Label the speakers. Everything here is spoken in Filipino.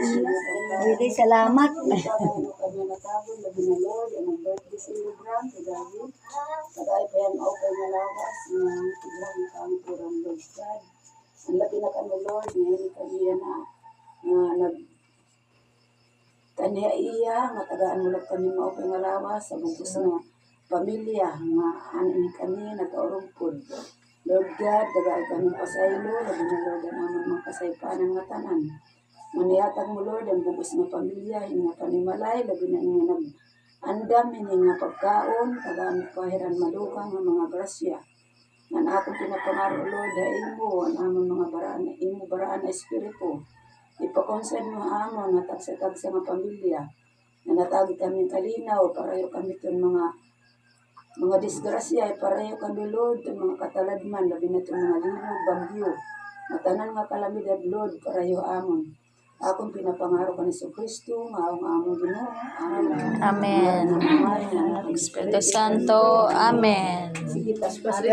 Speaker 1: Uy, salamat.
Speaker 2: Kami natagod, labi na Lord, ang birthday celebrant, David. Tagay pa yan, okay na lawas, na tiglang kami purang Lord God. Ang labi na kami Lord, ngayon kami yan kanya iya, nga tagaan mo lang kami maupay nga lawas, sa bugos na pamilya, nga anin kami, nagkaurungpod. Lord God, tagay kami pasaylo, labi na Lord, ang amang mga kasaypanan nga tanan. Maniyatag mo Lord, ang bugos na pamilya, hindi nga panimalay, labi na nga nag-andam, hindi nga pagkaon, tagaan mo pahiran malukang ang mga grasya. Nga akong pinapangaro Lord, hain mo, ang amang mga baraan, imo baraan na espiritu. Ipakonsad mo amon, natagsa-tagsa ng pamilya, na natagi kami kalinaw, parayo kami itong mga disgrasya, parayo kami Lord, itong mga kataladman, labi na itong mga linog, bagyo, matanan nga kalamidad Lord, parayo amon. Akong pinapangaro ka ni Kristo, nga ang among Ginoo.
Speaker 3: Amen. Espiritu Santo. Amen.
Speaker 2: Sige, paspas